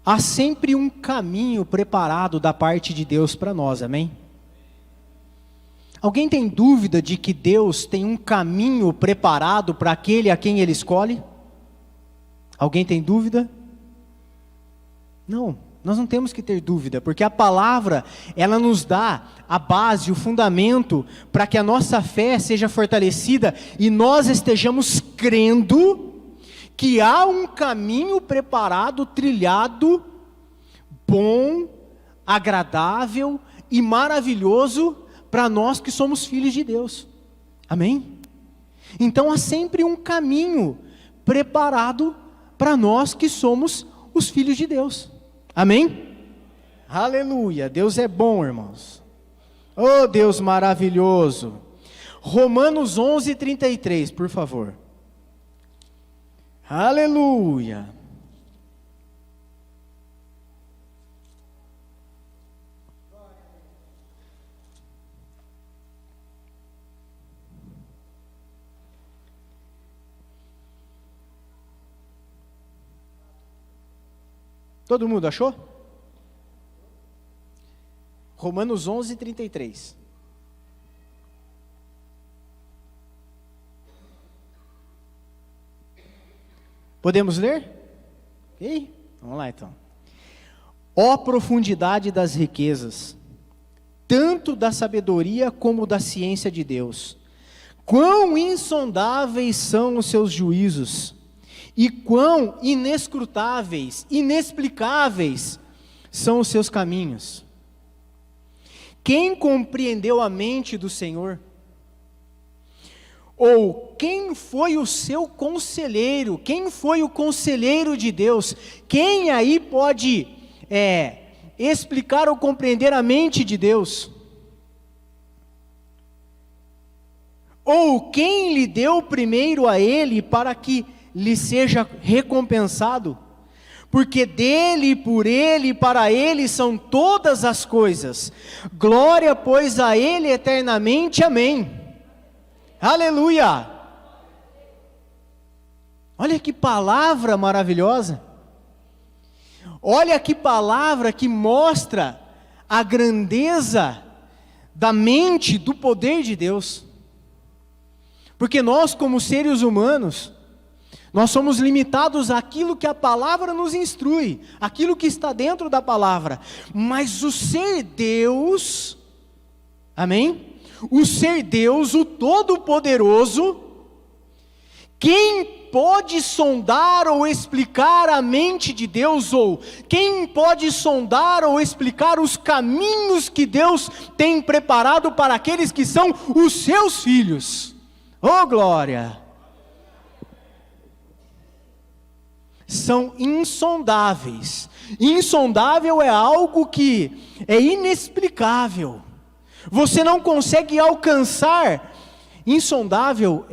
Há sempre um caminho preparado da parte de Deus para nós, amém? Alguém tem dúvida de que Deus tem um caminho preparado para aquele a quem Ele escolhe? Alguém tem dúvida? Não, nós não temos que ter dúvida, porque a palavra, ela nos dá a base, o fundamento, para que a nossa fé seja fortalecida e nós estejamos crendo que há um caminho preparado, trilhado, bom, agradável e maravilhoso para nós que somos filhos de Deus. Amém? Então há sempre um caminho preparado para nós que somos os filhos de Deus. Amém? Aleluia, Deus é bom, irmãos. Oh, Deus maravilhoso. Romanos 11:33, por favor. Aleluia. Todo mundo achou? Romanos 11:33. Podemos ler? Ok? Vamos lá então. Ó profundidade das riquezas, tanto da sabedoria como da ciência de Deus. Quão insondáveis são os seus juízos, e quão inescrutáveis, inexplicáveis são os seus caminhos. Quem compreendeu a mente do Senhor? Ou quem foi o seu conselheiro? Quem foi o conselheiro de Deus? Quem aí pode explicar ou compreender a mente de Deus? Ou quem lhe deu primeiro a ele para que lhe seja recompensado? Porque dele, por ele e para ele são todas as coisas. Glória, pois, a ele eternamente. Amém. Aleluia! Olha que palavra maravilhosa. Olha que palavra que mostra a grandeza da mente, do poder de Deus. Porque nós, como seres humanos, nós somos limitados àquilo que a palavra nos instrui, aquilo que está dentro da palavra. Mas o ser Deus, amém? O ser Deus, o Todo-Poderoso, quem pode sondar ou explicar a mente de Deus, ou quem pode sondar ou explicar os caminhos que Deus tem preparado para aqueles que são os seus filhos? Oh glória! São insondáveis. Insondável é algo que é inexplicável. Você não consegue alcançar. Insondável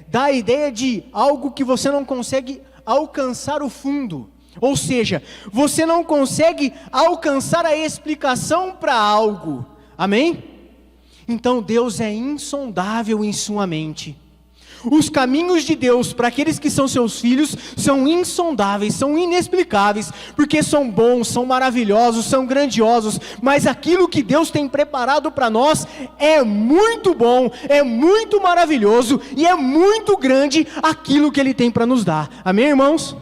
dá a ideia de algo que você não consegue alcançar o fundo. Ou seja, você não consegue alcançar a explicação para algo. Amém? Então Deus é insondável em sua mente. Os caminhos de Deus para aqueles que são seus filhos são insondáveis, são inexplicáveis, porque são bons, são maravilhosos, são grandiosos, mas aquilo que Deus tem preparado para nós é muito bom, é muito maravilhoso e é muito grande aquilo que Ele tem para nos dar. Amém, irmãos?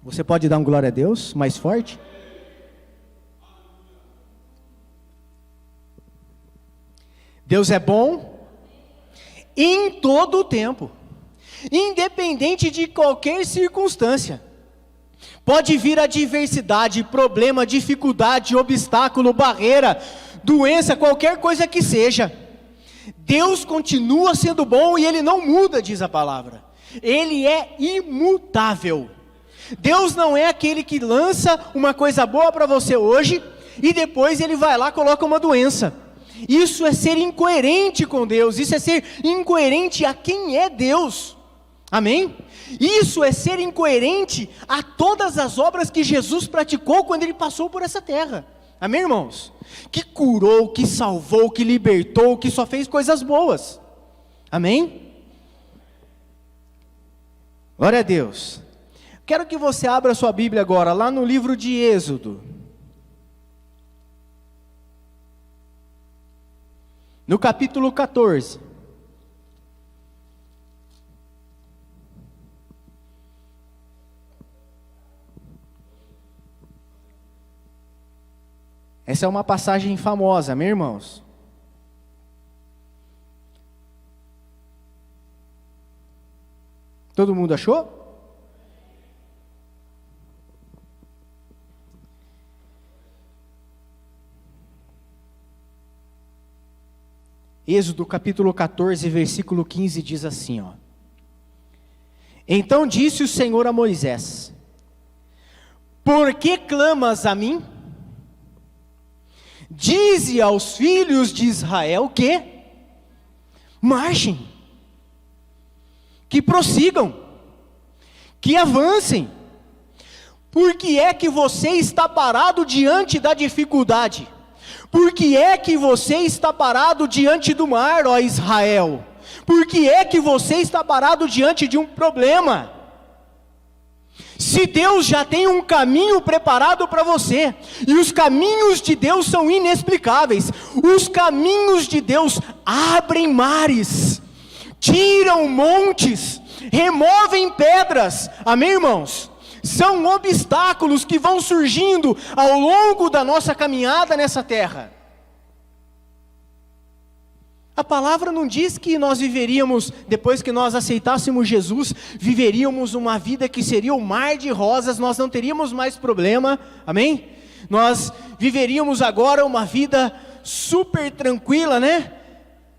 Você pode dar um glória a Deus mais forte? Deus é bom em todo o tempo, independente de qualquer circunstância. Pode vir adversidade, problema, dificuldade, obstáculo, barreira, doença, qualquer coisa que seja. Deus continua sendo bom e Ele não muda, diz a palavra. Ele é imutável. Deus não é aquele que lança uma coisa boa para você hoje e depois Ele vai lá e coloca uma doença. Isso é ser incoerente com Deus, isso é ser incoerente a quem é Deus, amém? Isso é ser incoerente a todas as obras que Jesus praticou quando Ele passou por essa terra, amém, irmãos? Que curou, que salvou, que libertou, que só fez coisas boas, amém? Glória a Deus. Quero que você abra sua Bíblia agora, lá no livro de Êxodo. No capítulo 14. Essa é uma passagem famosa, meus irmãos. Todo mundo achou? Êxodo capítulo 14, versículo 15 diz assim, ó. Então disse o Senhor a Moisés: por que clamas a mim? Dize aos filhos de Israel que marchem, que prossigam, que avancem. Por que é que você está parado diante da dificuldade? Por que é que você está parado diante do mar, ó Israel? Por que é que você está parado diante de um problema? Se Deus já tem um caminho preparado para você, e os caminhos de Deus são inexplicáveis, os caminhos de Deus abrem mares, tiram montes, removem pedras, amém, irmãos? São obstáculos que vão surgindo ao longo da nossa caminhada nessa terra. A palavra não diz que nós viveríamos, depois que nós aceitássemos Jesus, viveríamos uma vida que seria um mar de rosas, nós não teríamos mais problema, amém? Nós viveríamos agora uma vida super tranquila, né?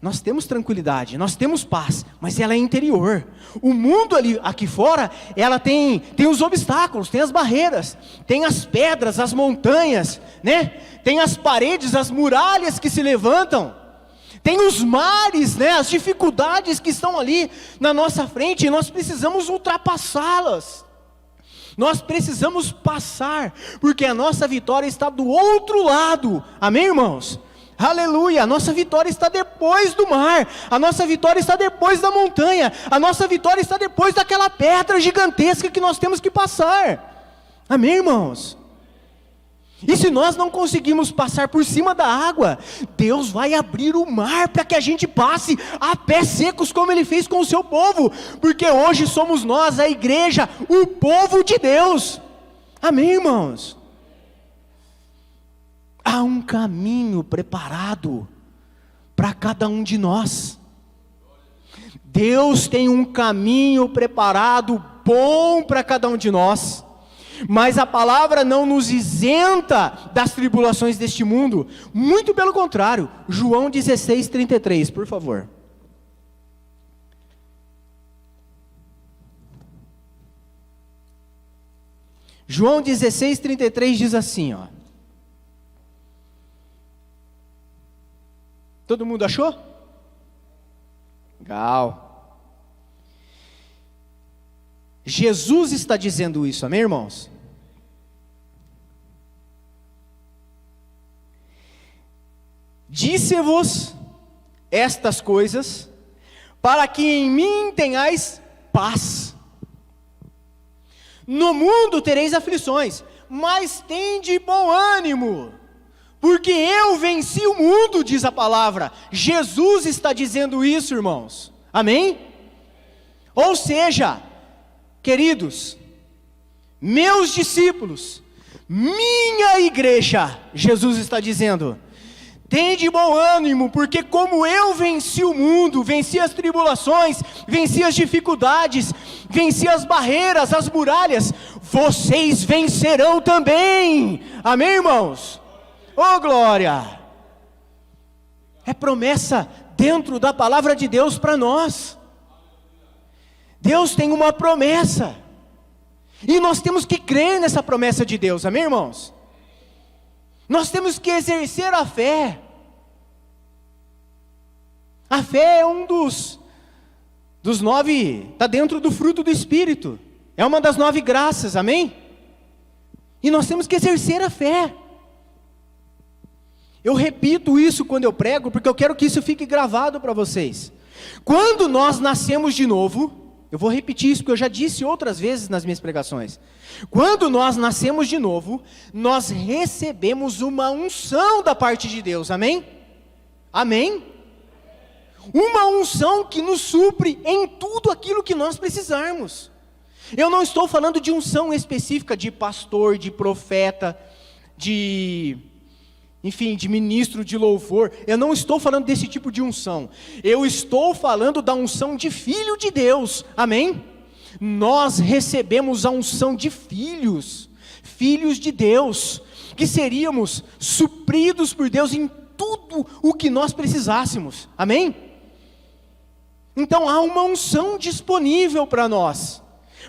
Nós temos tranquilidade, nós temos paz, mas ela é interior. O mundo aqui fora, ela tem os obstáculos, tem as barreiras, tem as pedras, as montanhas, né? Tem as paredes, as muralhas que se levantam, tem os mares, né? As dificuldades que estão ali na nossa frente, e nós precisamos ultrapassá-las. Nós precisamos passar, porque a nossa vitória está do outro lado, amém, irmãos? Aleluia, a nossa vitória está depois do mar, a nossa vitória está depois da montanha, a nossa vitória está depois daquela pedra gigantesca que nós temos que passar, amém, irmãos? E se nós não conseguimos passar por cima da água, Deus vai abrir o mar para que a gente passe a pés secos, como Ele fez com o seu povo, porque hoje somos nós, a igreja, o povo de Deus, amém, irmãos? Há um caminho preparado para cada um de nós. Deus tem um caminho preparado bom para cada um de nós. Mas a palavra não nos isenta das tribulações deste mundo. Muito pelo contrário. João 16:33, por favor. João 16:33 diz assim, ó. Todo mundo achou? Legal. Jesus está dizendo isso, amém, irmãos? Disse-vos estas coisas, para que em mim tenhais paz. No mundo tereis aflições, mas tende bom ânimo, porque eu venci o mundo, diz a palavra. Jesus está dizendo isso, irmãos, amém? Ou seja, queridos, meus discípulos, minha igreja, Jesus está dizendo, tende bom ânimo, porque como eu venci o mundo, venci as tribulações, venci as dificuldades, venci as barreiras, as muralhas, vocês vencerão também, amém, irmãos? Oh glória! É promessa dentro da palavra de Deus para nós. Deus tem uma promessa, e nós temos que crer nessa promessa de Deus, amém, irmãos? Nós temos que exercer a fé. A fé é um dos 9, está dentro do fruto do Espírito, é uma das 9 graças, amém? E nós temos que exercer a fé. Eu repito isso quando eu prego, porque eu quero que isso fique gravado para vocês. Quando nós nascemos de novo, Eu vou repetir isso, porque eu já disse outras vezes nas minhas pregações. Quando nós nascemos de novo, nós recebemos uma unção da parte de Deus, amém? Amém? Uma unção que nos supre em tudo aquilo que nós precisarmos. Eu não estou falando de unção específica de pastor, de profeta, de ministro de louvor. Eu não estou falando desse tipo de unção. Eu estou falando da unção de filho de Deus, amém? Nós recebemos a unção de filhos de Deus, que seríamos supridos por Deus em tudo o que nós precisássemos, amém? Então há uma unção disponível para nós,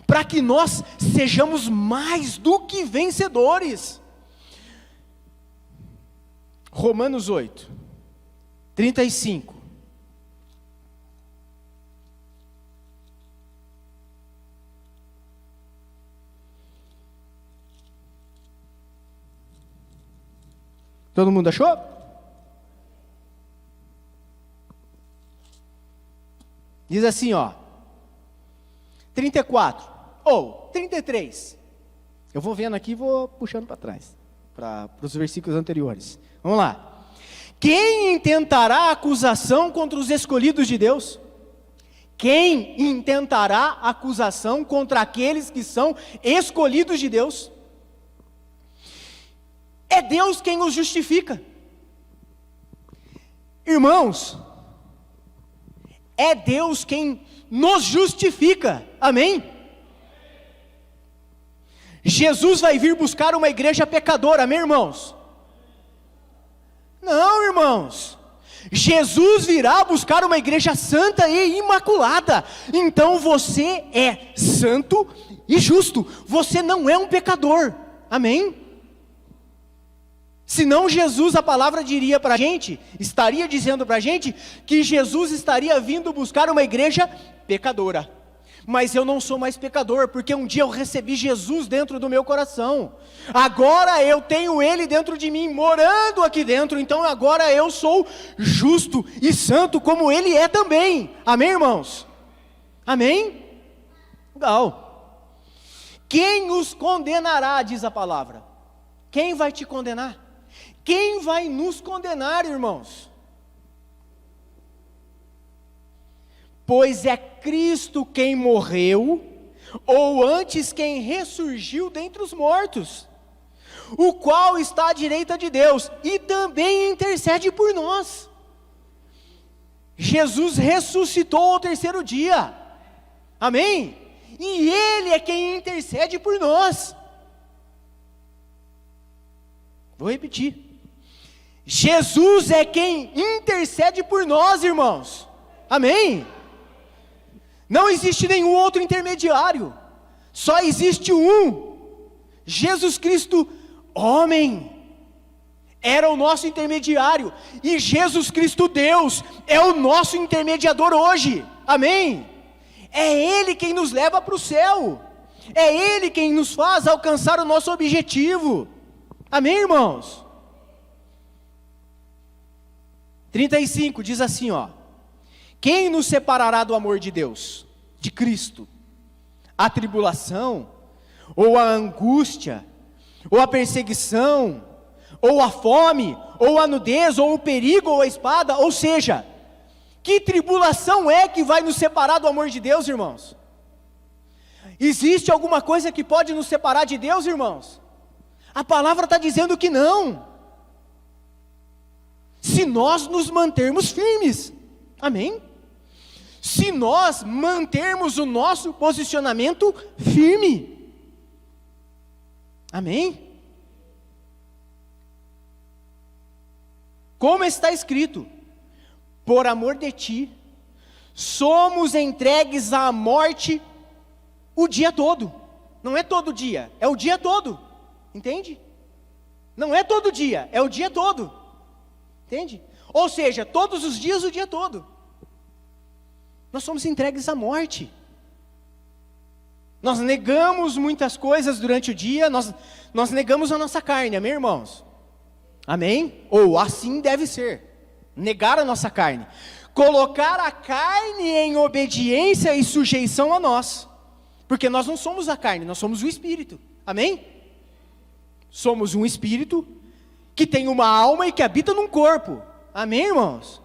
para que nós sejamos mais do que vencedores. Romanos 8, 35. Todo mundo achou? Diz assim, 34, ou 33. Eu vou vendo aqui e vou puxando para trás, para os versículos anteriores. Vamos lá. Quem intentará acusação contra os escolhidos de Deus? Quem intentará acusação contra aqueles que são escolhidos de Deus? É Deus quem os justifica. Irmãos, é Deus quem nos justifica, amém? Jesus vai vir buscar uma igreja pecadora, amém, irmãos? Não, irmãos, Jesus virá buscar uma igreja santa e imaculada. Então você é santo e justo, você não é um pecador, amém? Senão Jesus, a palavra diria para a gente, estaria dizendo para a gente, que Jesus estaria vindo buscar uma igreja pecadora. Mas eu não sou mais pecador, porque um dia eu recebi Jesus dentro do meu coração. Agora eu tenho Ele dentro de mim, morando aqui dentro. Então agora eu sou justo e santo, como Ele é também. Amém, irmãos? Amém? Legal. Quem os condenará, diz a palavra. Quem vai te condenar? Quem vai nos condenar, irmãos? Pois é Cristo quem morreu, ou antes quem ressurgiu dentre os mortos, o qual está à direita de Deus, e também intercede por nós. Jesus ressuscitou ao terceiro dia, amém? E Ele é quem intercede por nós. Vou repetir. Jesus é quem intercede por nós, irmãos. Amém? Não existe nenhum outro intermediário. Só existe um. Jesus Cristo, homem, era o nosso intermediário. E Jesus Cristo, Deus, é o nosso intermediador hoje. Amém? É Ele quem nos leva para o céu. É Ele quem nos faz alcançar o nosso objetivo. Amém, irmãos? 35 diz assim, quem nos separará do amor de Deus? De Cristo? A tribulação, ou a angústia, ou a perseguição, ou a fome, ou a nudez, ou o perigo, ou a espada? Ou seja, que tribulação é que vai nos separar do amor de Deus, irmãos? Existe alguma coisa que pode nos separar de Deus, irmãos? A palavra está dizendo que não. Se nós nos mantermos firmes, amém? Se nós mantermos o nosso posicionamento firme, amém? Como está escrito, por amor de ti, somos entregues à morte o dia todo. Não é todo dia, é o dia todo, entende? Não é todo dia, é o dia todo. Entende? Ou seja, todos os dias, o dia todo. Nós somos entregues à morte. Nós negamos muitas coisas durante o dia, nós negamos a nossa carne, amém, irmãos? Amém? Ou assim deve ser, negar a nossa carne. colocar a carne em obediência e sujeição a nós, porque nós não somos a carne, nós somos o Espírito, amém? Somos um Espírito que tem uma alma e que habita num corpo, amém, irmãos?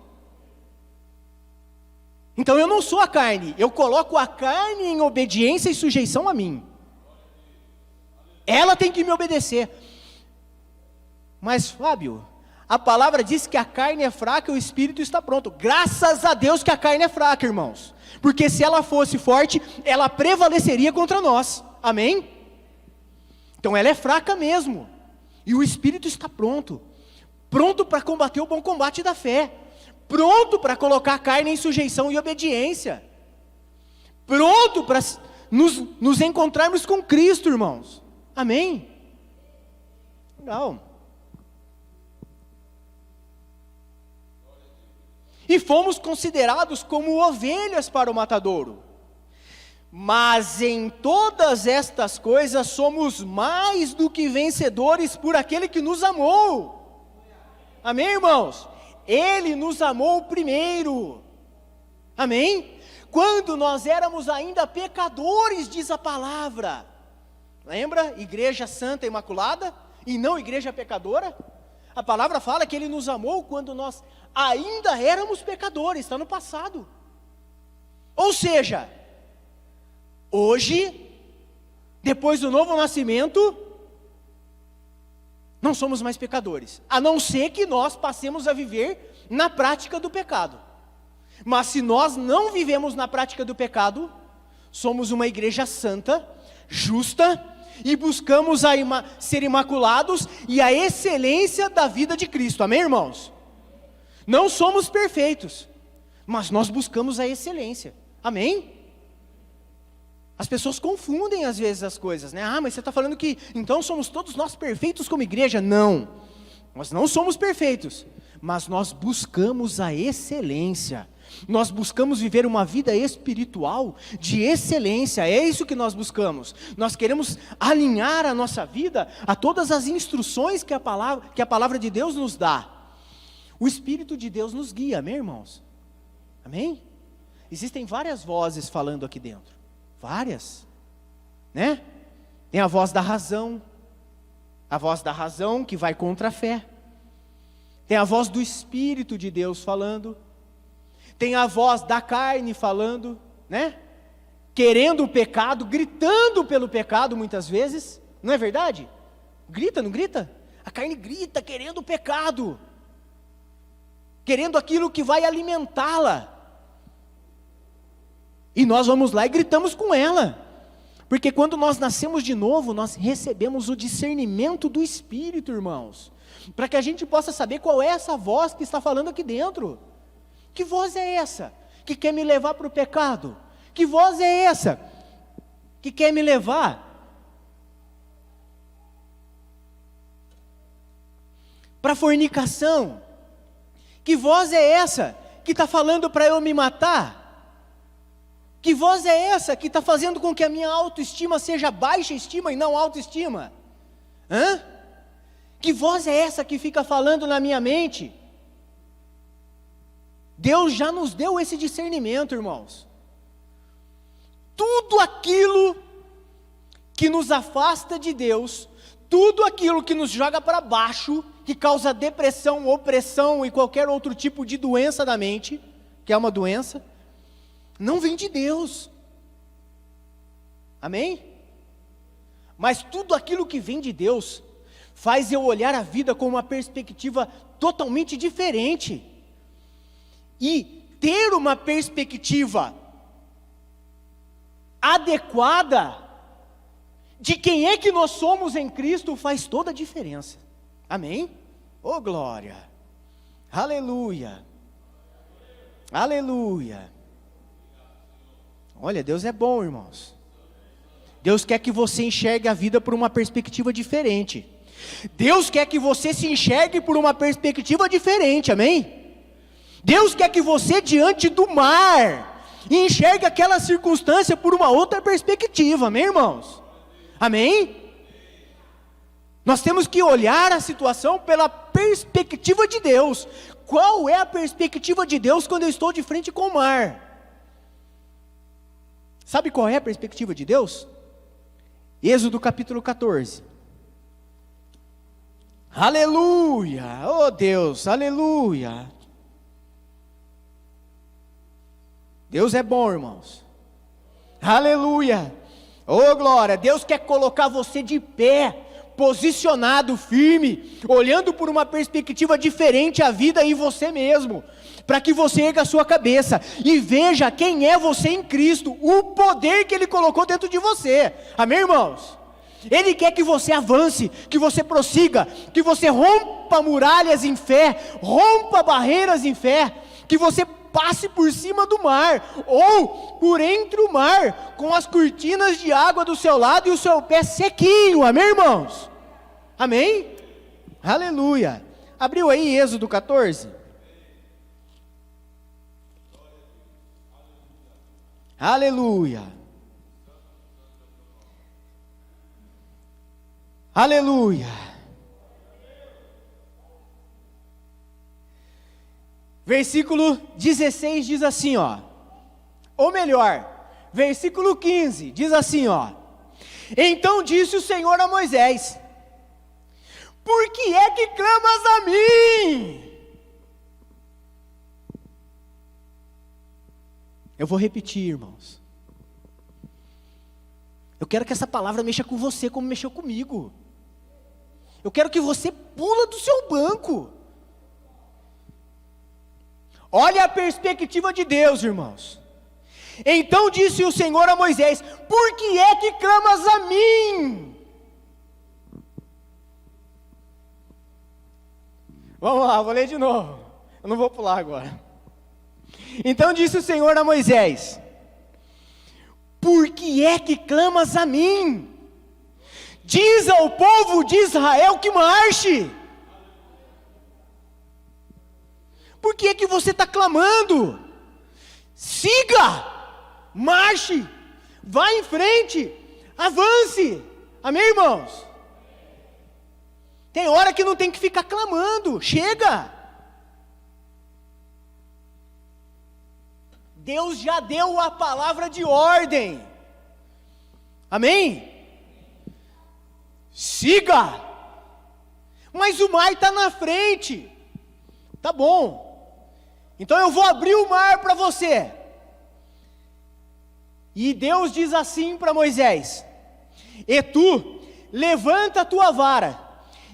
Então eu não sou a carne, eu coloco a carne em obediência e sujeição a mim, ela tem que me obedecer. Mas Fábio, a palavra diz que a carne é fraca e o Espírito está pronto. Graças a Deus que a carne é fraca, irmãos, porque se ela fosse forte, ela prevaleceria contra nós, amém? Então ela é fraca mesmo, e o Espírito está pronto, pronto para combater o bom combate da fé, pronto para colocar a carne em sujeição e obediência, pronto para nos encontrarmos com Cristo, irmãos, amém? Legal. E fomos considerados como ovelhas para o matadouro. Mas em todas estas coisas somos mais do que vencedores por aquele que nos amou. Amém, irmãos? Ele nos amou primeiro. Amém? Quando nós éramos ainda pecadores, diz a palavra. Lembra? Igreja santa e imaculada e não igreja pecadora. A palavra fala que Ele nos amou quando nós ainda éramos pecadores, está no passado. Ou seja, hoje, depois do novo nascimento, não somos mais pecadores, a não ser que nós passemos a viver na prática do pecado. Mas se nós não vivemos na prática do pecado, somos uma igreja santa, justa, e buscamos ser imaculados e a excelência da vida de Cristo, amém, irmãos? Não somos perfeitos, mas nós buscamos a excelência, amém? As pessoas confundem às vezes as coisas, né? Mas você está falando que então somos todos nós perfeitos como igreja? Não, nós não somos perfeitos, mas nós buscamos a excelência. Nós buscamos viver uma vida espiritual de excelência, é isso que nós buscamos. Nós queremos alinhar a nossa vida a todas as instruções que a palavra de Deus nos dá. O Espírito de Deus nos guia, amém, irmãos? Amém? Existem várias vozes falando aqui dentro, várias, né? Tem a voz da razão que vai contra a fé. Tem a voz do Espírito de Deus falando. Tem a voz da carne falando, né? Querendo o pecado, gritando pelo pecado muitas vezes, não é verdade? Grita, não grita? A carne grita querendo o pecado, querendo aquilo que vai alimentá-la. E nós vamos lá e gritamos com ela, porque quando nós nascemos de novo, nós recebemos o discernimento do Espírito, irmãos, para que a gente possa saber qual é essa voz que está falando aqui dentro. Que voz é essa que quer me levar para o pecado? Que voz é essa que quer me levar para a fornicação? Que voz é essa que está falando para eu me matar? Que voz é essa que está fazendo com que a minha autoestima seja baixa estima e não autoestima? Que voz é essa que fica falando na minha mente? Deus já nos deu esse discernimento, irmãos. Tudo aquilo que nos afasta de Deus, tudo aquilo que nos joga para baixo, que causa depressão, opressão e qualquer outro tipo de doença da mente, que é uma doença, não vem de Deus. Amém? Mas tudo aquilo que vem de Deus faz eu olhar a vida com uma perspectiva totalmente diferente. E ter uma perspectiva adequada de quem é que nós somos em Cristo faz toda a diferença. Amém? Oh glória! Aleluia! Aleluia! Olha, Deus é bom, irmãos. Deus quer que você enxergue a vida por uma perspectiva diferente. Deus quer que você se enxergue por uma perspectiva diferente, amém? Deus quer que você, diante do mar, enxergue aquela circunstância por uma outra perspectiva, amém, irmãos? Amém? Nós temos que olhar a situação pela perspectiva de Deus. Qual é a perspectiva de Deus quando eu estou de frente com o mar? Sabe qual é a perspectiva de Deus? Êxodo capítulo 14. Aleluia! Oh Deus, aleluia! Deus é bom, irmãos. Aleluia! Oh glória! Deus quer colocar você de pé, posicionado, firme, olhando por uma perspectiva diferente à vida em você mesmo, para que você erga a sua cabeça e veja quem é você em Cristo, o poder que Ele colocou dentro de você. Amém, irmãos? Ele quer que você avance, que você prossiga, que você rompa muralhas em fé, rompa barreiras em fé, que você passe por cima do mar, ou por entre o mar, com as cortinas de água do seu lado e o seu pé sequinho, amém, irmãos? Amém? Aleluia. Abriu aí Êxodo 14? Aleluia. Aleluia. Versículo 16 diz assim, ó. Ou melhor, versículo 15 diz assim, ó. Então disse o Senhor a Moisés: por que é que clamas a mim? Eu vou repetir, irmãos. Eu quero que essa palavra mexa com você como mexeu comigo. Eu quero que você pula do seu banco. Olha a perspectiva de Deus, irmãos. Então disse o Senhor a Moisés: por que é que clamas a mim? Vamos lá, vou ler de novo. Eu não vou pular agora. Então disse o Senhor a Moisés: por que é que clamas a mim? Diz ao povo de Israel que marche. Por que é que você está clamando? Siga, marche, vá em frente, avance. Amém, irmãos? Tem hora que não tem que ficar clamando, chega. Deus já deu a palavra de ordem. Amém? Siga. Mas o mar está na frente. Tá bom. Então eu vou abrir o mar para você. E Deus diz assim para Moisés: e tu, levanta a tua vara,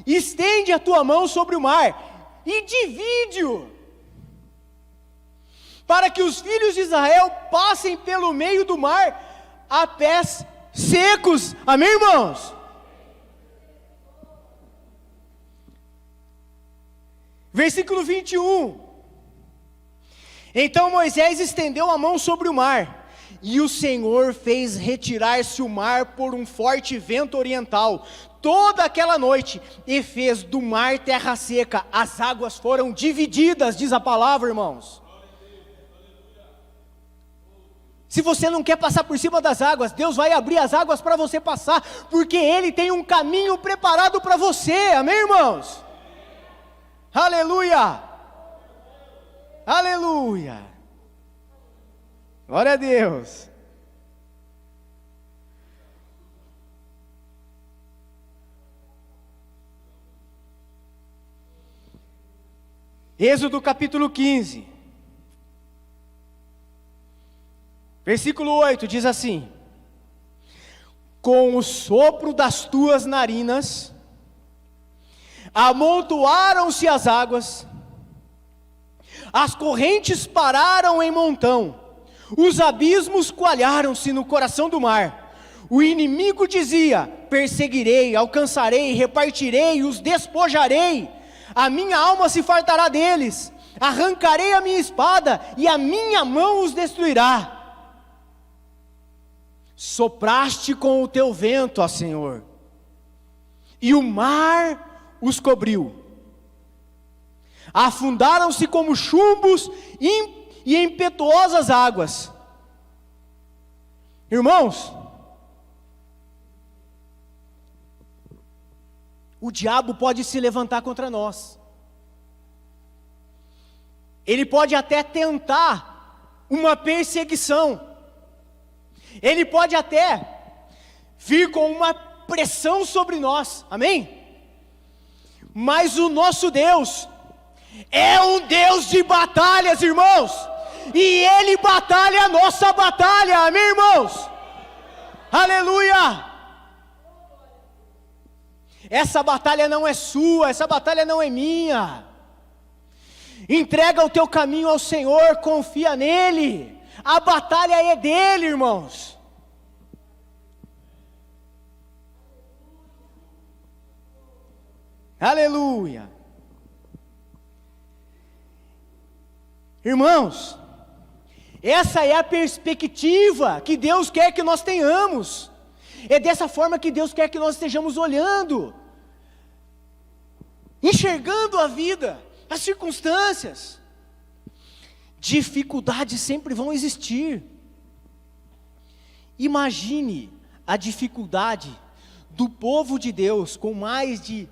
estende a tua mão sobre o mar, e divide-o, para que os filhos de Israel passem pelo meio do mar, a pés secos. Amém, irmãos? Versículo 21. Então Moisés estendeu a mão sobre o mar, e o Senhor fez retirar-se o mar por um forte vento oriental, toda aquela noite, e fez do mar terra seca. As águas foram divididas, diz a palavra, irmãos. Se você não quer passar por cima das águas, Deus vai abrir as águas para você passar, porque Ele tem um caminho preparado para você, amém, irmãos? Aleluia! Aleluia! Glória a Deus! Êxodo capítulo 15, versículo 8 diz assim: com o sopro das tuas narinas amontoaram-se as águas, as correntes pararam em montão, os abismos coalharam-se no coração do mar. O inimigo dizia: perseguirei, alcançarei, repartirei, os despojarei. A minha alma se fartará deles, arrancarei a minha espada, e a minha mão os destruirá. Sopraste com o teu vento, ó Senhor, e o mar os cobriu. Afundaram-se como chumbos e impetuosas águas. Irmãos, o diabo pode se levantar contra nós. Ele pode até tentar uma perseguição. Ele pode até vir com uma pressão sobre nós. Amém? Mas o nosso Deus é um Deus de batalhas, irmãos. E Ele batalha a nossa batalha. Amém, irmãos? Aleluia! Essa batalha não é sua, essa batalha não é minha. Entrega o teu caminho ao Senhor, confia nele. A batalha é dele, irmãos. Aleluia. Irmãos, essa é a perspectiva que Deus quer que nós tenhamos. É dessa forma que Deus quer que nós estejamos olhando, enxergando a vida, as circunstâncias. Dificuldades sempre vão existir. Imagine a dificuldade do povo de Deus, com mais de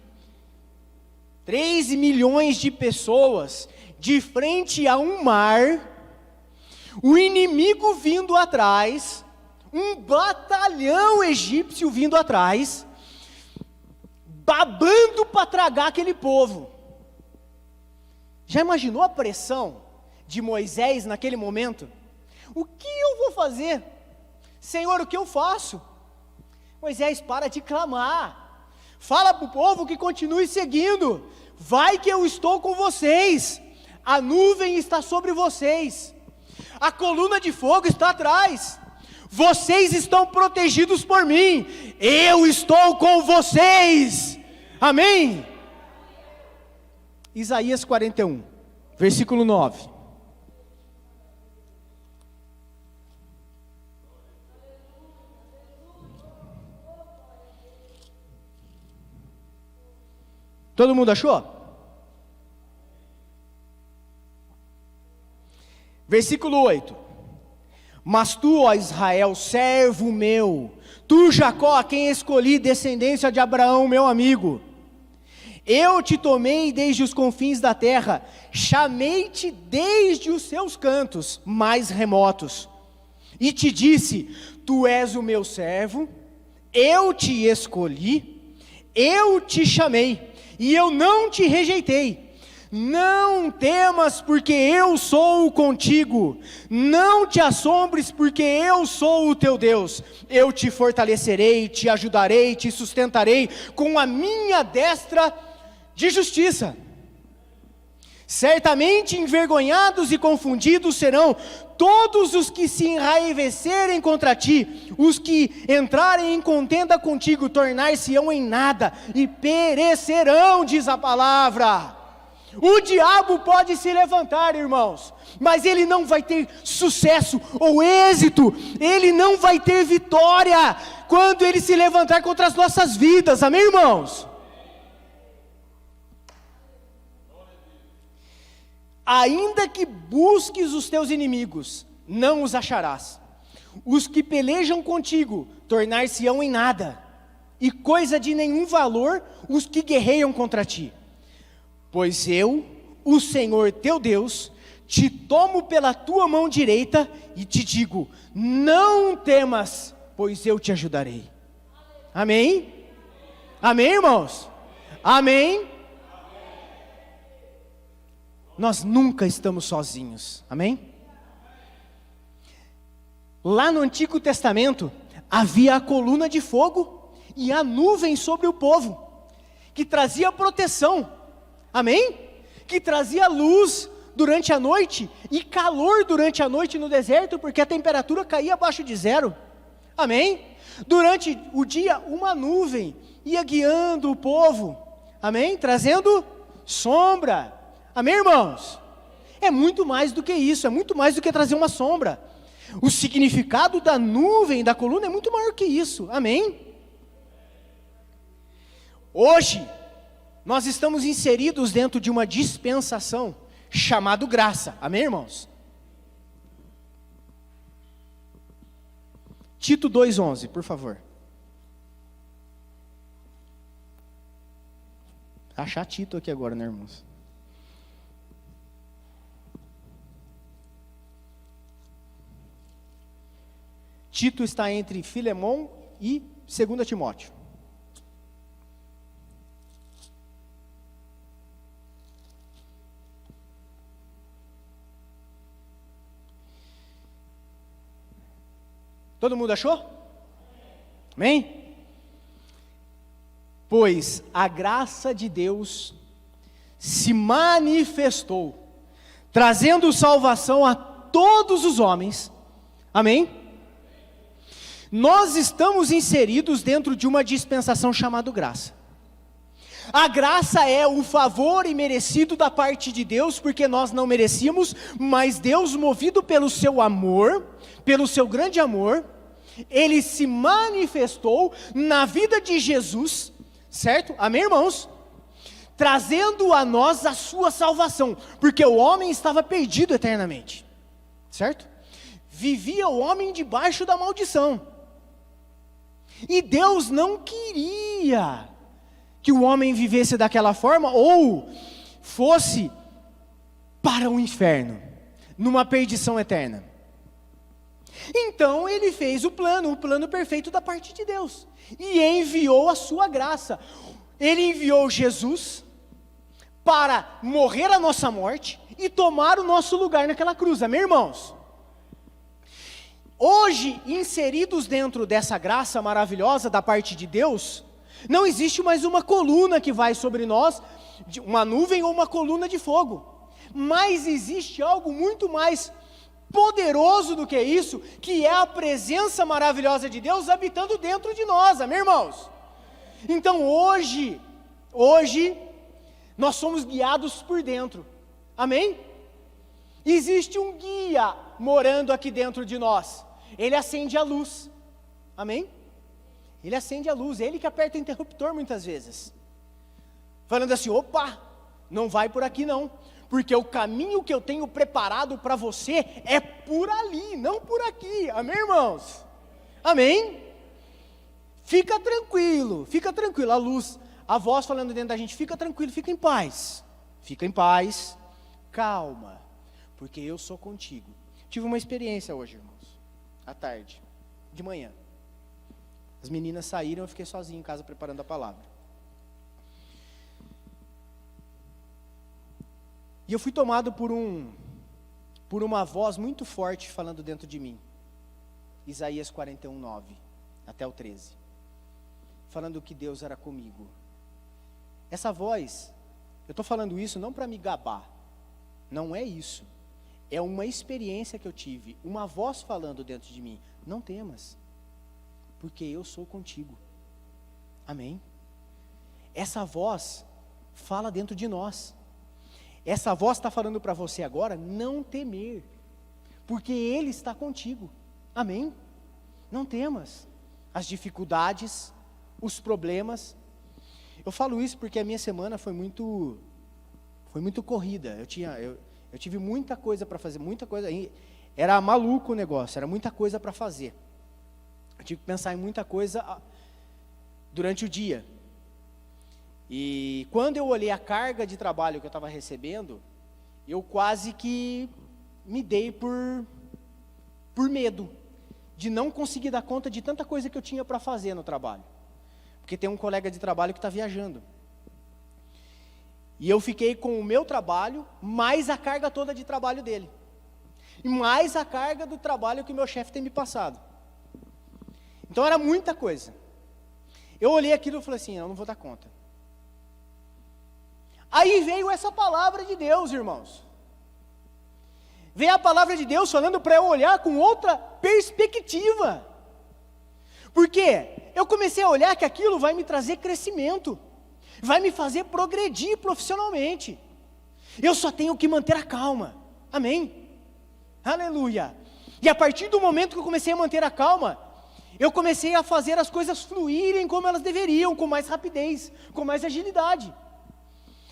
3 milhões de pessoas, de frente a um mar, o inimigo vindo atrás, um batalhão egípcio vindo atrás, babando para tragar aquele povo. Já imaginou a pressão de Moisés naquele momento? O que eu vou fazer? Senhor, o que eu faço? Moisés, para de clamar, fala para o povo que continue seguindo, vai que eu estou com vocês, a nuvem está sobre vocês, a coluna de fogo está atrás, vocês estão protegidos por mim, eu estou com vocês, amém? Isaías 41, versículo 9. Todo mundo achou? Versículo 8. Mas tu, ó Israel, servo meu, tu Jacó, a quem escolhi, descendência de Abraão, meu amigo, eu te tomei desde os confins da terra, chamei-te desde os seus cantos mais remotos, e te disse, tu és o meu servo, eu te escolhi, eu te chamei, e eu não te rejeitei. Não temas, porque eu sou contigo, não te assombres, porque eu sou o teu Deus, eu te fortalecerei, te ajudarei, te sustentarei, com a minha destra de justiça. Certamente envergonhados e confundidos serão todos os que se enraivecerem contra ti, os que entrarem em contenda contigo, tornar-se-ão em nada, e perecerão, diz a palavra. O diabo pode se levantar, irmãos, mas ele não vai ter sucesso ou êxito, ele não vai ter vitória, quando ele se levantar contra as nossas vidas, amém, irmãos? Ainda que busques os teus inimigos, não os acharás, os que pelejam contigo, tornar-se-ão em nada, e coisa de nenhum valor, os que guerreiam contra ti. Pois eu, o Senhor teu Deus, te tomo pela tua mão direita e te digo, não temas, pois eu te ajudarei. Amém? Amém, irmãos? Amém? Nós nunca estamos sozinhos, amém? Lá no Antigo Testamento, havia a coluna de fogo e a nuvem sobre o povo, que trazia proteção, amém? Que trazia luz durante a noite e calor durante a noite no deserto, porque a temperatura caía abaixo de zero, amém? Durante o dia, uma nuvem ia guiando o povo, amém? Trazendo sombra, amém, irmãos? É muito mais do que isso, é muito mais do que trazer uma sombra. O significado da nuvem, da coluna, é muito maior que isso, amém? Hoje, nós estamos inseridos dentro de uma dispensação chamada graça, amém, irmãos? Tito 2,11, por favor. Achar Tito aqui agora, né, irmãos? Tito está entre Filemon e 2 Timóteo. Todo mundo achou? Amém? Pois a graça de Deus se manifestou, trazendo salvação a todos os homens. Amém? Nós estamos inseridos dentro de uma dispensação chamada graça. A graça é o favor imerecido da parte de Deus, porque nós não merecíamos, mas Deus, movido pelo seu amor, pelo seu grande amor, Ele se manifestou na vida de Jesus, certo? Amém, irmãos? Trazendo a nós a sua salvação, porque o homem estava perdido eternamente, certo? Vivia o homem debaixo da maldição, e Deus não queria que o homem vivesse daquela forma, ou fosse para o inferno, numa perdição eterna. Então ele fez o plano perfeito da parte de Deus, e enviou a sua graça. Ele enviou Jesus para morrer a nossa morte e tomar o nosso lugar naquela cruz. Amém, irmãos? Hoje, inseridos dentro dessa graça maravilhosa da parte de Deus, não existe mais uma coluna que vai sobre nós, uma nuvem ou uma coluna de fogo, mas existe algo muito mais poderoso do que isso, que é a presença maravilhosa de Deus habitando dentro de nós. Amém, irmãos? Então hoje, nós somos guiados por dentro. Amém? Existe um guia morando aqui dentro de nós. Ele acende a luz. Amém? Ele acende a luz, é Ele que aperta o interruptor muitas vezes, falando assim: opa, não vai por aqui não, porque o caminho que eu tenho preparado para você é por ali, não por aqui. Amém, irmãos? Amém? Fica tranquilo, a luz, a voz falando dentro da gente: fica tranquilo, fica em paz, calma, porque eu sou contigo. Tive uma experiência hoje, irmãos, à tarde, de manhã. As meninas saíram, eu fiquei sozinho em casa preparando a palavra. E eu fui tomado por uma voz muito forte falando dentro de mim. Isaías 41:9 até o 13. Falando que Deus era comigo. Essa voz, eu estou falando isso não para me gabar. Não é isso. É uma experiência que eu tive. Uma voz falando dentro de mim: não temas, porque eu sou contigo. Amém? Essa voz fala dentro de nós. Essa voz está falando para você agora não temer, porque Ele está contigo. Amém? Não temas as dificuldades, os problemas. Eu falo isso porque a minha semana foi muito corrida. Eu tive muita coisa para fazer, muita coisa. Era maluco o negócio, era muita coisa para fazer. Eu tive que pensar em muita coisa durante o dia. E quando eu olhei a carga de trabalho que eu estava recebendo, eu quase que me dei por medo de não conseguir dar conta de tanta coisa que eu tinha para fazer no trabalho. Porque tem um colega de trabalho que está viajando. E eu fiquei com o meu trabalho, mais a carga toda de trabalho dele. E mais a carga do trabalho que o meu chefe tem me passado. Então era muita coisa. Eu olhei aquilo e falei assim: eu não vou dar conta. Aí veio essa palavra de Deus, irmãos. Veio a palavra de Deus falando para eu olhar com outra perspectiva. Porque eu comecei a olhar que aquilo vai me trazer crescimento, vai me fazer progredir profissionalmente. Eu só tenho que manter a calma. Amém? Aleluia. E a partir do momento que eu comecei a manter a calma, eu comecei a fazer as coisas fluírem como elas deveriam, com mais rapidez, com mais agilidade.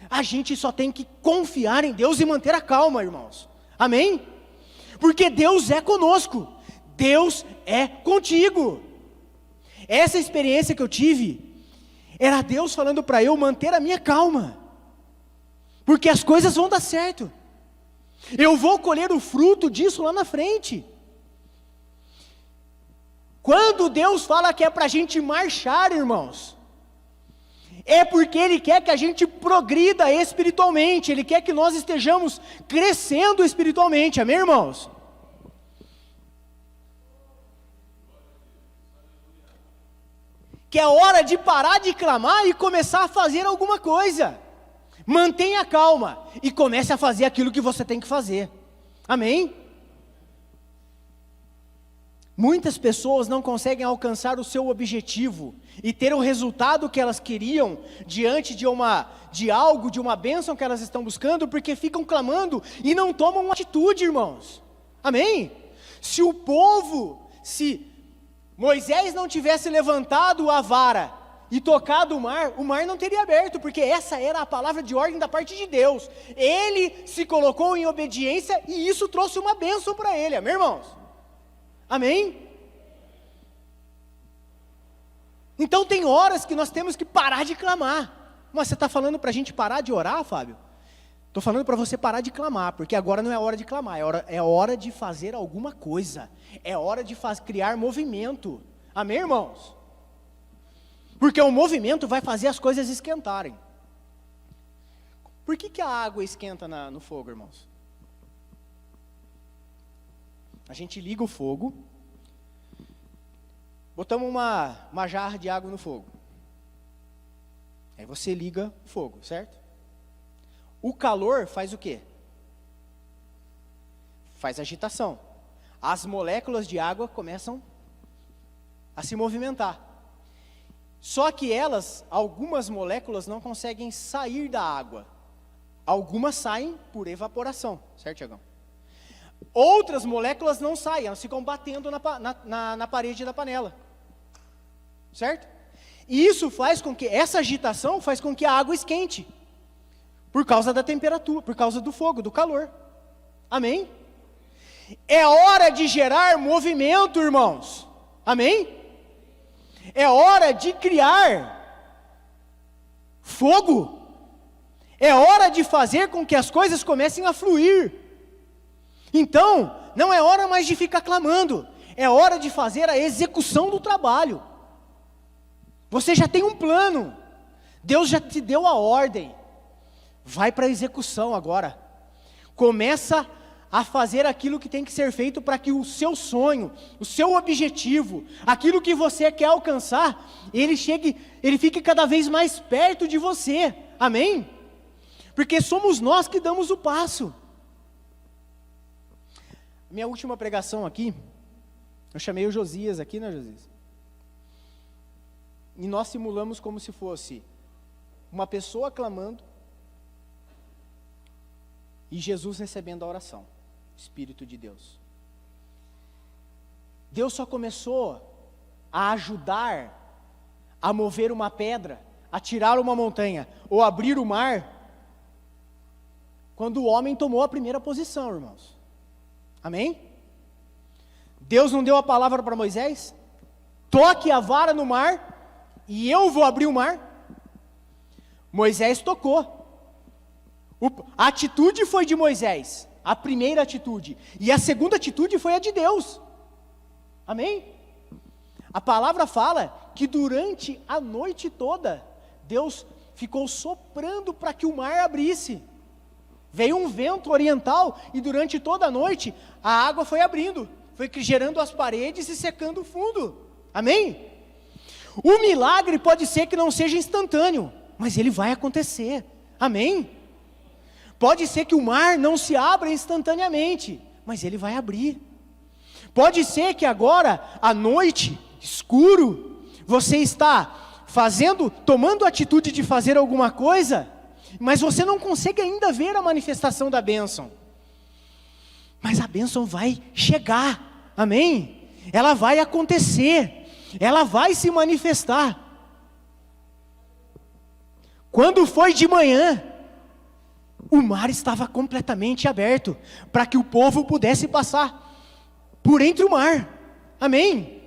A gente só tem que confiar em Deus e manter a calma, irmãos. Amém? Porque Deus é conosco, Deus é contigo. Essa experiência que eu tive, era Deus falando para eu manter a minha calma, porque as coisas vão dar certo. Eu vou colher o fruto disso lá na frente. Quando Deus fala que é para a gente marchar, irmãos, é porque Ele quer que a gente progrida espiritualmente, Ele quer que nós estejamos crescendo espiritualmente, amém, irmãos? Que é hora de parar de clamar e começar a fazer alguma coisa. Mantenha calma e comece a fazer aquilo que você tem que fazer, amém? Muitas pessoas não conseguem alcançar o seu objetivo e ter o resultado que elas queriam diante de uma bênção que elas estão buscando, porque ficam clamando e não tomam atitude, irmãos. Amém? Se Moisés não tivesse levantado a vara e tocado o mar não teria aberto, porque essa era a palavra de ordem da parte de Deus. Ele se colocou em obediência e isso trouxe uma bênção para ele, amém, irmãos? Amém? Então tem horas que nós temos que parar de clamar. Mas você está falando para a gente parar de orar, Fábio? Estou falando para você parar de clamar, porque agora não é hora de clamar, é hora de fazer alguma coisa. É hora de criar movimento. Amém, irmãos? Porque o movimento vai fazer as coisas esquentarem. Por que a água esquenta no fogo, irmãos? A gente liga o fogo, botamos uma jarra de água no fogo. Aí você liga o fogo, certo? O calor faz o quê? Faz agitação. As moléculas de água começam a se movimentar. Só que algumas moléculas não conseguem sair da água. Algumas saem por evaporação, certo, Tiagão? Outras moléculas não saem, elas ficam batendo na parede da panela, certo? E isso faz com que, essa agitação faz com que a água esquente, por causa da temperatura, por causa do fogo, do calor, amém? É hora de gerar movimento, irmãos, amém? É hora de criar fogo, é hora de fazer com que as coisas comecem a fluir. Então, não é hora mais de ficar clamando, é hora de fazer a execução do trabalho. Você já tem um plano, Deus já te deu a ordem, vai para a execução agora. Começa a fazer aquilo que tem que ser feito para que o seu sonho, o seu objetivo, aquilo que você quer alcançar, ele fique cada vez mais perto de você, amém? Porque somos nós que damos o passo. Minha última pregação aqui, eu chamei o Josias aqui, né, Josias? E nós simulamos como se fosse uma pessoa clamando e Jesus recebendo a oração, o Espírito de Deus. Deus só começou a ajudar a mover uma pedra, a tirar uma montanha, ou abrir o mar, quando o homem tomou a primeira posição, irmãos. Amém? Deus não deu a palavra para Moisés? Toque a vara no mar e eu vou abrir o mar. Moisés tocou. A atitude foi de Moisés, a primeira atitude. E a segunda atitude foi a de Deus. Amém? A palavra fala que durante a noite toda, Deus ficou soprando para que o mar abrisse. Veio um vento oriental e durante toda a noite a água foi abrindo, foi gerando as paredes e secando o fundo. Amém? O milagre pode ser que não seja instantâneo, mas ele vai acontecer. Amém? Pode ser que o mar não se abra instantaneamente, mas ele vai abrir. Pode ser que agora, à noite, escuro, você está tomando a atitude de fazer alguma coisa, mas você não consegue ainda ver a manifestação da bênção. Mas a bênção vai chegar, amém? Ela vai acontecer, ela vai se manifestar. Quando foi de manhã, o mar estava completamente aberto, para que o povo pudesse passar por entre o mar, amém?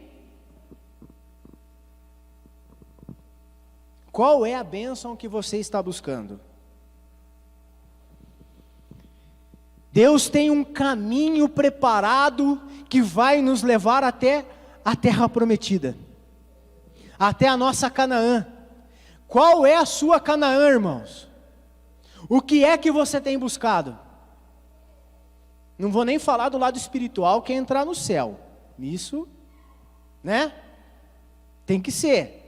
Qual é a bênção que você está buscando? Deus tem um caminho preparado que vai nos levar até a terra prometida, até a nossa Canaã. Qual é a sua Canaã, irmãos? O que é que você tem buscado? Não vou nem falar do lado espiritual, que é entrar no céu. Isso, né? Tem que ser.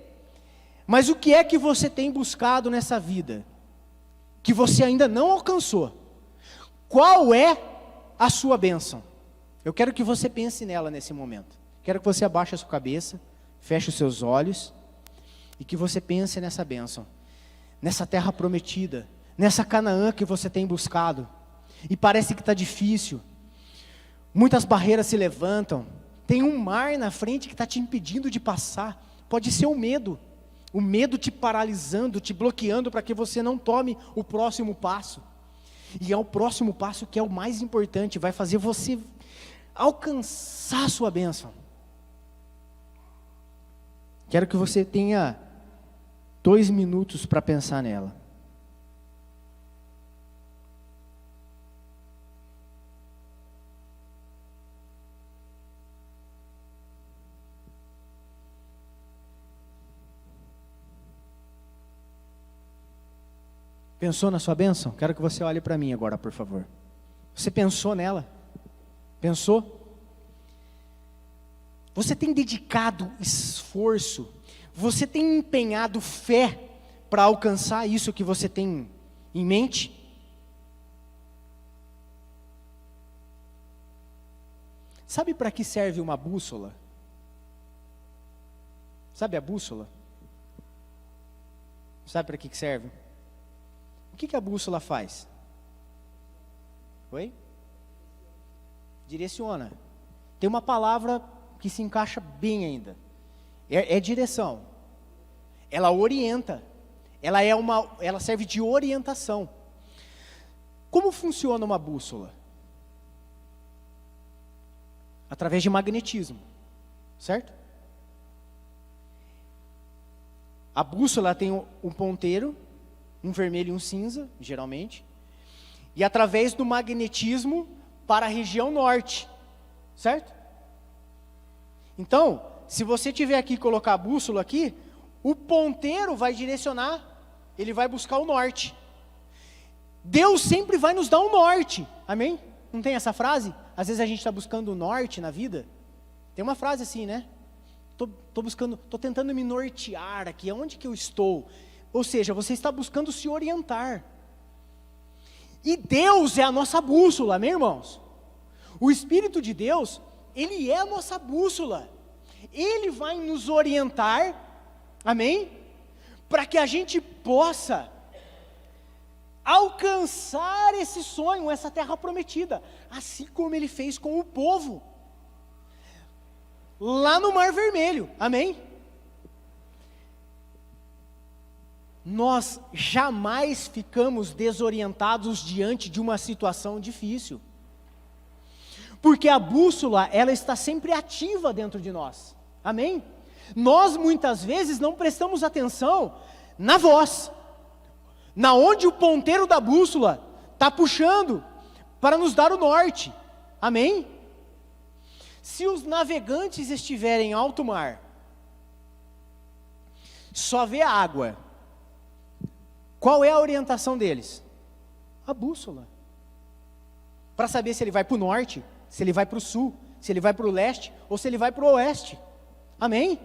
Mas o que é que você tem buscado nessa vida, que você ainda não alcançou? Qual é a sua bênção? Eu quero que você pense nela nesse momento. Quero que você abaixe a sua cabeça, feche os seus olhos, e que você pense nessa bênção, nessa terra prometida, nessa Canaã que você tem buscado, e parece que está difícil, muitas barreiras se levantam, tem um mar na frente que está te impedindo de passar, pode ser o medo te paralisando, te bloqueando para que você não tome o próximo passo, e é o próximo passo que é o mais importante, vai fazer você alcançar a sua bênção. Quero que você tenha 2 minutos para pensar nela. Pensou na sua bênção? Quero que você olhe para mim agora, por favor. Você pensou nela? Pensou? Você tem dedicado esforço? Você tem empenhado fé para alcançar isso que você tem em mente? Sabe para que serve uma bússola? Sabe a bússola? Sabe para que serve? O que a bússola faz? Oi? Direciona. Tem uma palavra que se encaixa bem ainda. É direção. Ela orienta. Ela serve de orientação. Como funciona uma bússola? Através de magnetismo, certo? A bússola tem um ponteiro, um vermelho e um cinza, geralmente, e através do magnetismo para a região norte, certo? Então, se você tiver aqui, colocar a bússola aqui, o ponteiro vai direcionar, ele vai buscar o norte. Deus sempre vai nos dar um norte, amém? Não tem essa frase? Às vezes a gente está buscando o norte na vida. Tem uma frase assim, né? Estou tentando me nortear aqui, aonde que eu estou? Ou seja, você está buscando se orientar. E Deus é a nossa bússola, amém, irmãos? O Espírito de Deus, Ele é a nossa bússola. Ele vai nos orientar, amém? Para que a gente possa alcançar esse sonho, essa terra prometida, assim como Ele fez com o povo, lá no Mar Vermelho, amém? Nós jamais ficamos desorientados diante de uma situação difícil, porque a bússola, ela está sempre ativa dentro de nós, amém? Nós muitas vezes não prestamos atenção na voz, na onde o ponteiro da bússola está puxando para nos dar o norte, amém? Se os navegantes estiverem em alto mar, só vê água, qual é a orientação deles? A bússola. Para saber se ele vai para o norte, se ele vai para o sul, se ele vai para o leste, ou se ele vai para o oeste. Amém?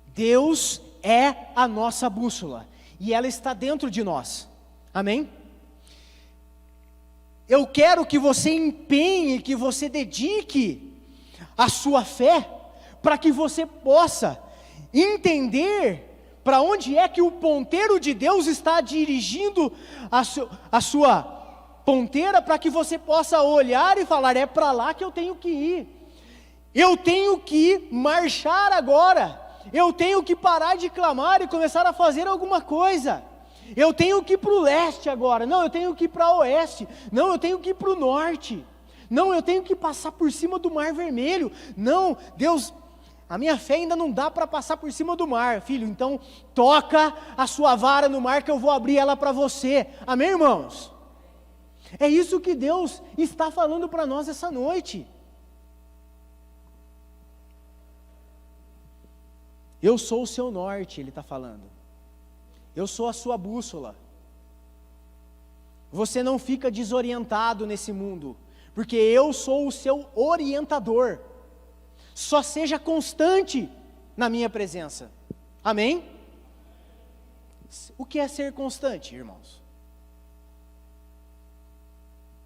Deus é a nossa bússola, e ela está dentro de nós. Amém? Eu quero que você empenhe, que você dedique a sua fé, para que você possa entender para onde é que o ponteiro de Deus está dirigindo a sua ponteira, para que você possa olhar e falar, é para lá que eu tenho que ir, eu tenho que marchar agora, eu tenho que parar de clamar e começar a fazer alguma coisa, eu tenho que ir para o leste agora, não, eu tenho que ir para o oeste, não, eu tenho que ir para o norte, não, eu tenho que passar por cima do Mar Vermelho, não, Deus, a minha fé ainda não dá para passar por cima do mar, filho, então toca a sua vara no mar que eu vou abrir ela para você, amém, irmãos? É isso que Deus está falando para nós essa noite. Eu sou o seu norte, ele está falando. Eu sou a sua bússola. Você não fica desorientado nesse mundo, porque eu sou o seu orientador. Só seja constante na minha presença. Amém? O que é ser constante, irmãos?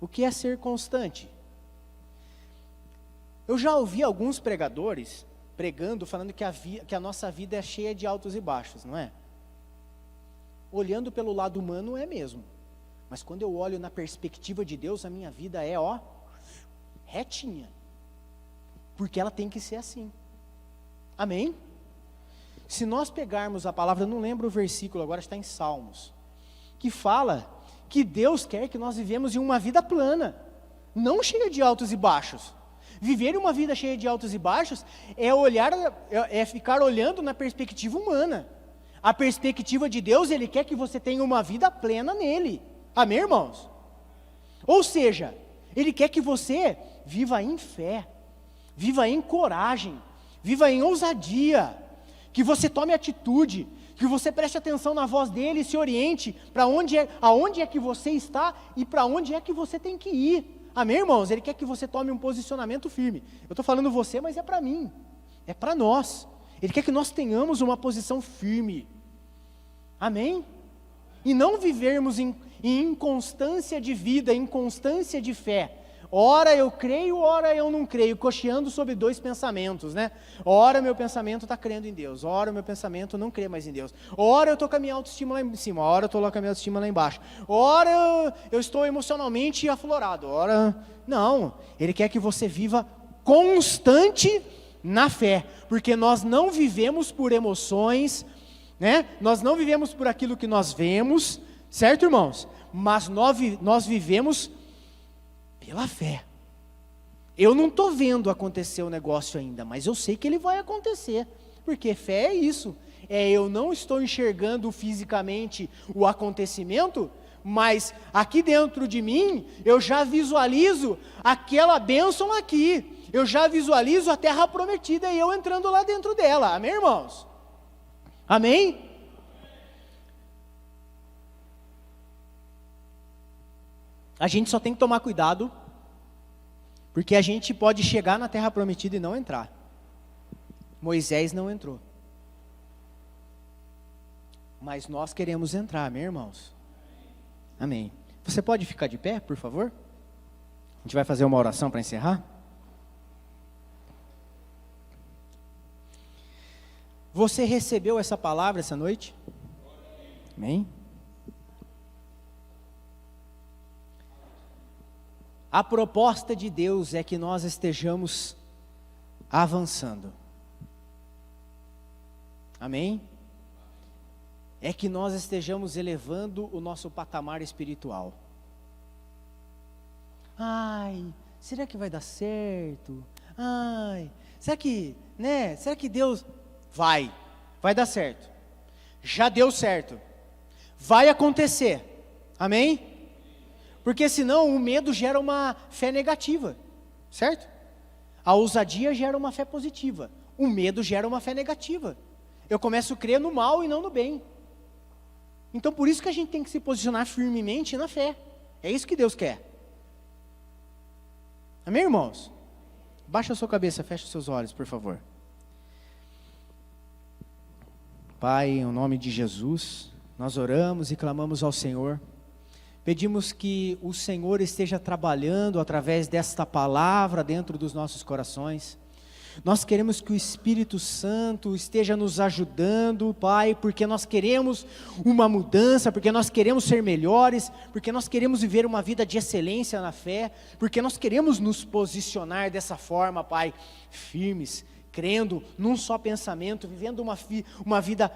O que é ser constante? Eu já ouvi alguns pregadores pregando, falando que a nossa vida é cheia de altos e baixos, não é? Olhando pelo lado humano é mesmo. Mas quando eu olho na perspectiva de Deus, a minha vida é, retinha. Porque ela tem que ser assim. Amém? Se nós pegarmos a palavra, eu não lembro o versículo, agora está em Salmos, que fala que Deus quer que nós vivemos em uma vida plana, não cheia de altos e baixos. Viver uma vida cheia de altos e baixos é ficar olhando na perspectiva humana. A perspectiva de Deus, Ele quer que você tenha uma vida plena nele. Amém, irmãos? Ou seja, Ele quer que você viva em fé, viva em coragem, viva em ousadia, que você tome atitude, que você preste atenção na voz dEle e se oriente para aonde é que você está e para onde é que você tem que ir. Amém, irmãos? Ele quer que você tome um posicionamento firme. Eu estou falando você, mas é para mim, é para nós. Ele quer que nós tenhamos uma posição firme. Amém? E não vivermos em inconstância de vida, inconstância de fé. Ora eu creio, ora eu não creio, cocheando sobre dois pensamentos, né? Ora meu pensamento está crendo em Deus, ora meu pensamento não crê mais em Deus. Ora eu estou com a minha autoestima lá em cima, ora eu estou lá com a minha autoestima lá embaixo. Ora eu estou emocionalmente aflorado, ora... Não, Ele quer que você viva constante na fé, porque nós não vivemos por emoções, né? Nós não vivemos por aquilo que nós vemos, certo, irmãos? Mas nós vivemos pela fé. Eu não estou vendo acontecer o negócio ainda, mas eu sei que ele vai acontecer, porque fé é isso, eu não estou enxergando fisicamente o acontecimento, mas aqui dentro de mim, eu já visualizo aquela bênção aqui, eu já visualizo a terra prometida e eu entrando lá dentro dela, amém, irmãos? Amém? A gente só tem que tomar cuidado, porque a gente pode chegar na terra prometida e não entrar. Moisés não entrou. Mas nós queremos entrar, amém, irmãos? Amém. Você pode ficar de pé, por favor? A gente vai fazer uma oração para encerrar. Você recebeu essa palavra essa noite? Amém? A proposta de Deus é que nós estejamos avançando. Amém? É que nós estejamos elevando o nosso patamar espiritual. Ai, será que vai dar certo? Ai, será que Deus... Vai dar certo. Já deu certo. Vai acontecer. Amém? Porque senão o medo gera uma fé negativa, certo? A ousadia gera uma fé positiva. O medo gera uma fé negativa. Eu começo a crer no mal e não no bem. Então por isso que a gente tem que se posicionar firmemente na fé. É isso que Deus quer. Amém, irmãos? Baixa a sua cabeça, fecha os seus olhos, por favor. Pai, em nome de Jesus, nós oramos e clamamos ao Senhor. Pedimos que o Senhor esteja trabalhando através desta palavra dentro dos nossos corações. Nós queremos que o Espírito Santo esteja nos ajudando, Pai, porque nós queremos uma mudança, porque nós queremos ser melhores, porque nós queremos viver uma vida de excelência na fé, porque nós queremos nos posicionar dessa forma, Pai, firmes, crendo num só pensamento, vivendo uma vida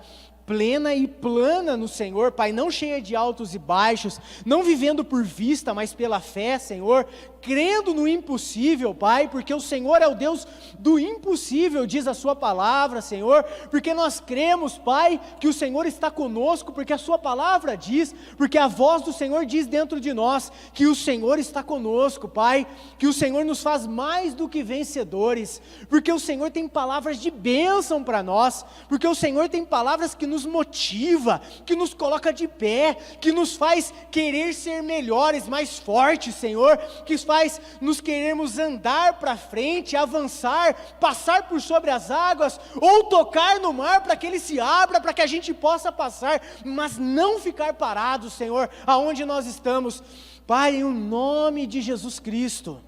plena e plana no Senhor, Pai, não cheia de altos e baixos, não vivendo por vista, mas pela fé, Senhor, crendo no impossível, Pai, porque o Senhor é o Deus do impossível, diz a sua palavra, Senhor, porque nós cremos, Pai, que o Senhor está conosco, porque a sua palavra diz, porque a voz do Senhor diz dentro de nós, que o Senhor está conosco, Pai, que o Senhor nos faz mais do que vencedores, porque o Senhor tem palavras de bênção para nós, porque o Senhor tem palavras que nos motiva, que nos coloca de pé, que nos faz querer ser melhores, mais fortes, Senhor, que faz nos querermos andar para frente, avançar, passar por sobre as águas, ou tocar no mar para que ele se abra, para que a gente possa passar, mas não ficar parado, Senhor, aonde nós estamos, Pai, em nome de Jesus Cristo,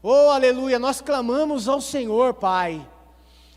oh aleluia, nós clamamos ao Senhor, Pai,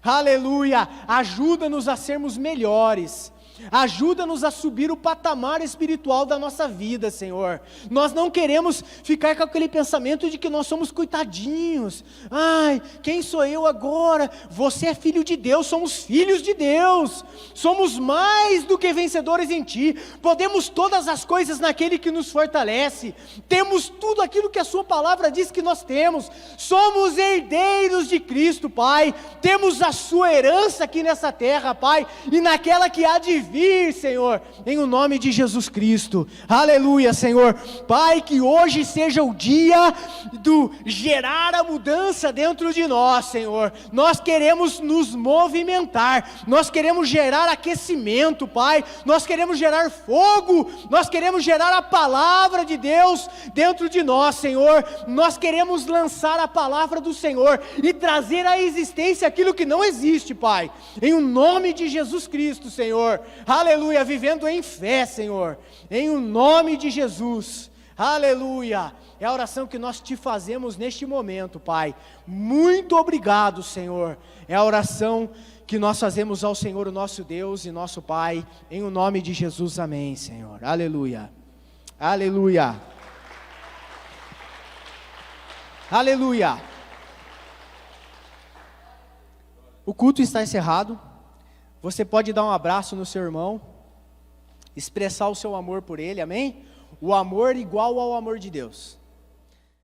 aleluia, ajuda-nos a sermos melhores, ajuda-nos a subir o patamar espiritual da nossa vida, Senhor. Nós não queremos ficar com aquele pensamento de que nós somos coitadinhos. Ai, quem sou eu agora? Você é filho de Deus, somos filhos de Deus. Somos mais do que vencedores em Ti. Podemos todas as coisas naquele que nos fortalece. Temos tudo aquilo que a Sua palavra diz que nós temos. Somos herdeiros de Cristo, Pai. Temos a Sua herança aqui nessa terra, Pai, e naquela que há de vir, Senhor, em o nome de Jesus Cristo, aleluia, Senhor, Pai, que hoje seja o dia do gerar a mudança dentro de nós, Senhor, nós queremos nos movimentar, nós queremos gerar aquecimento, Pai, nós queremos gerar fogo, nós queremos gerar a palavra de Deus dentro de nós, Senhor, nós queremos lançar a palavra do Senhor, e trazer à existência aquilo que não existe, Pai, em o nome de Jesus Cristo, Senhor, aleluia, vivendo em fé, Senhor, em o nome de Jesus, aleluia, é a oração que nós te fazemos neste momento, Pai, muito obrigado, Senhor, é a oração que nós fazemos ao Senhor, o nosso Deus e nosso Pai, em o nome de Jesus, amém, Senhor, aleluia, aleluia, aleluia, o culto está encerrado. Você pode dar um abraço no seu irmão, expressar o seu amor por ele, amém? O amor igual ao amor de Deus.